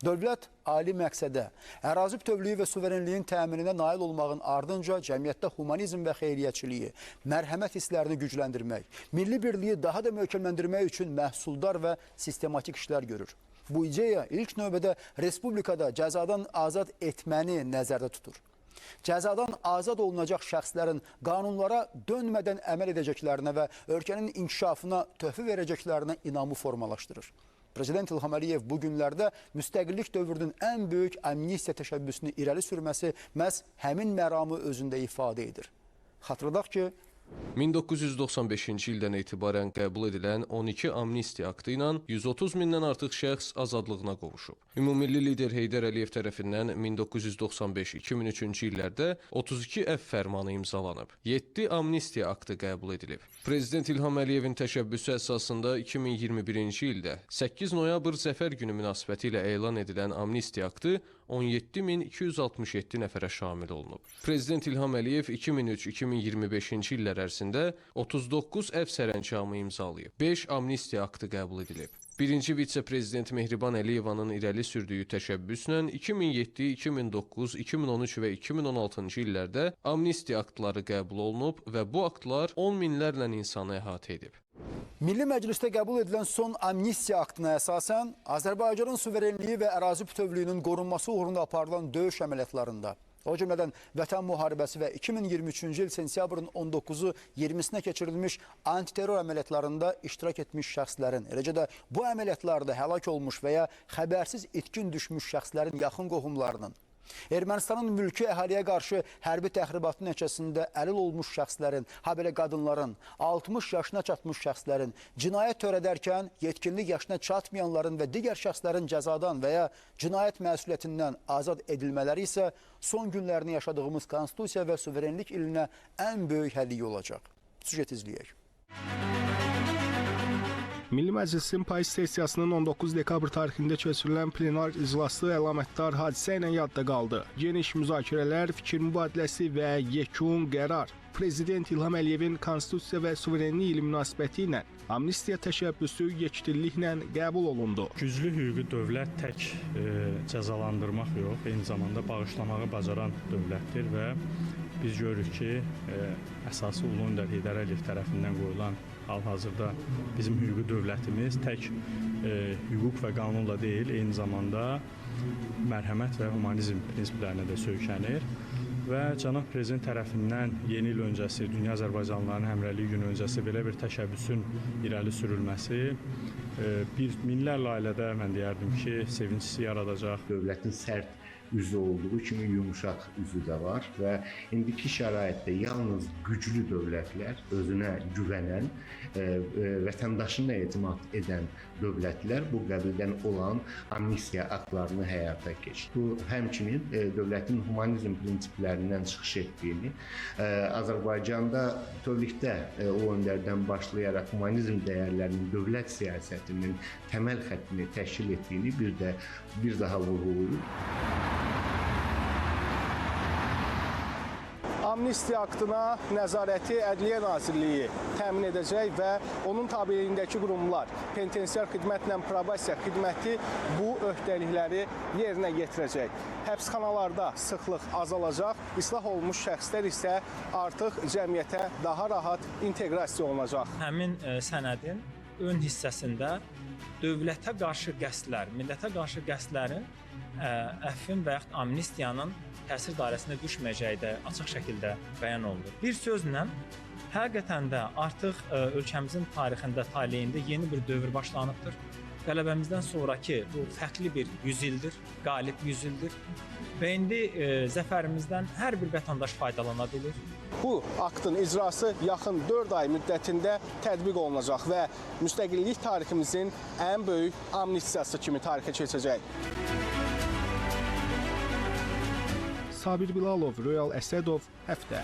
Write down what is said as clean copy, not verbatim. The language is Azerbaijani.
Dövlət ali məqsədə, ərazi bütövlüyü və suverenliyin təmininə nail olmağın ardınca cəmiyyətdə humanizm və xeyriyyəçiliyi, mərhəmət hisslərini gücləndirmək, milli birliyi daha da möhkəmləndirmək üçün məhsuldar və sistematik işlər görür. Bu ideya ilk növbədə respublikada cəzadan azad etməni nəzərdə tutur. Cəzadan azad olunacaq şəxslərin qanunlara dönmədən əməl edəcəklərinə və ölkənin inkişafına töhfə verəcəklərinə inamı formalaşdırır. Prezident İlham Əliyev bu günlərdə müstəqillik dövrünün ən böyük amnistiya təşəbbüsünü irəli sürməsi məhz həmin məramı özündə ifadə edir. Xatırladaq ki, 1995-ci ildən etibarən qəbul edilən 12 amnistiya aktı ilə 130 mindən artıq şəxs azadlığına qovuşub. Ümumilli lider Heydər Əliyev tərəfindən 1995-2003-cü illərdə 32 əfv fərmanı imzalanıb. 7 amnistiya aktı qəbul edilib. Prezident İlham Əliyevin təşəbbüsü əsasında 2021-ci ildə 8 noyabr Zəfər günü münasibəti ilə elan edilən amnistiya aktı 17.267 nəfərə şamil olunub. Prezident İlham Əliyev 2003-2025-ci illər ərzində 39 əfv sərəncamı imzalayıb. 5 amnistiya aktı qəbul edilib. Birinci vitse-prezident Mehriban Əliyevanın irəli sürdüyü təşəbbüslə 2007, 2009, 2013 və 2016-cı illərdə amnistiya aktları qəbul olunub və bu aktlar 10 minlərlə insanı əhatə edib. Milli Məclisdə qəbul edilən son amnistiya aktına əsasən Azərbaycanın suverenliyi və ərazi bütövlüyünün qorunması uğrunda aparılan döyüş əməliyyatlarında, o cümlədən Vətən müharibəsi və 2023-cü il sentyabrın 19-u 20-sinə keçirilmiş antiterror əməliyyatlarında iştirak etmiş şəxslərin, eləcə də bu əməliyyatlarda həlak olmuş və ya xəbərsiz itkin düşmüş şəxslərin yaxın qohumlarının, Ermənistanın mülki əhaliyə qarşı hərbi təxribatı nəticəsində əlil olmuş şəxslərin, habelə qadınların, 60 yaşına çatmış şəxslərin, cinayət törədərkən yetkinlik yaşına çatmayanların və digər şəxslərin cəzadan və ya cinayət məsuliyyətindən azad edilmələri isə son günlərini yaşadığımız konstitusiya və suverenlik ilinə ən böyük hədiyyə olacaq. Süjet izləyək. Milli Məclisin payız sessiyasının 19 dekabr tarixində keçirilən plenar iclası əlamətdar hadisə ilə yadda qaldı. Geniş müzakirələr, fikir mübadiləsi və yekun qərar. Prezident İlham Əliyevin konstitusiya və suverenlik ili münasibəti ilə amnistiya təşəbbüsü yekdilliklə qəbul olundu. Güclü hüquqi dövlət tək cəzalandırmaq yox, eyni zamanda bağışlamağı bacaran dövlətdir və biz görürük ki, əsası Ulu Öndər Heydər Əliyev tərəfindən qoyulan hal-hazırda bizim hüquqi dövlətimiz tək hüquq və qanunla deyil, eyni zamanda mərhəmət və humanizm prinsiplərinə də söykənir. Və cənab prezident tərəfindən yeni il öncəsi, Dünya Azərbaycanlıların Həmrəylik günü öncəsi belə bir təşəbbüsün irəli sürülməsi bir minlərlə ailədə mən deyərdim ki, sevincisi yaradacaq. Dövlətin sərt üzü olduğu kimi yumuşaq üzü də var və indiki şəraitdə yalnız güclü dövlətlər, özünə güvənən, vətəndaşına etimad edən dövlətlər bu qəbildən olan amnistiya aktlarını həyata keçirir. Bu həmçinin dövlətin humanizm prinsiplərindən çıxış etdiyini, Azərbaycanda bütövlükdə o öndərdən başlayaraq humanizm dəyərlərinin dövlət siyasətinin təməl xəttini təşkil etdiyini bir daha vurğulayır. Amnistiya aktına nəzarəti Ədliyyə Nazirliyi təmin edəcək və onun tabeliyindəki qurumlar, penitensiar xidmətlə probasiya xidməti bu öhdəlikləri yerinə yetirəcək. Həbsxanalarda sıxlıq azalacaq, islah olmuş şəxslər isə artıq cəmiyyətə daha rahat inteqrasiya olunacaq. Həmin sənədin ön hissəsində dövlətə qarşı qəsdlər, millətə qarşı qəsdlərin əffin və yaxud amnistiyanın təsir dairəsində düşməyəcəyi də açıq şəkildə bəyan olunur. Bir sözlə, həqiqətən də artıq ölkəmizin tarixində, taleyində yeni bir dövr başlanıbdır. Qələbəmizdən sonraki bu fərqli bir yüzildir, qalib yüzildir və indi zəfərimizdən hər bir vətəndaş faydalana bilir. Bu aktın icrası yaxın 4 ay müddətində tətbiq olunacaq və müstəqillik tariximizin ən böyük amnistiyası kimi tarixə keçəcək. Sabir Bilalov, Royal Əsədov, Həftə.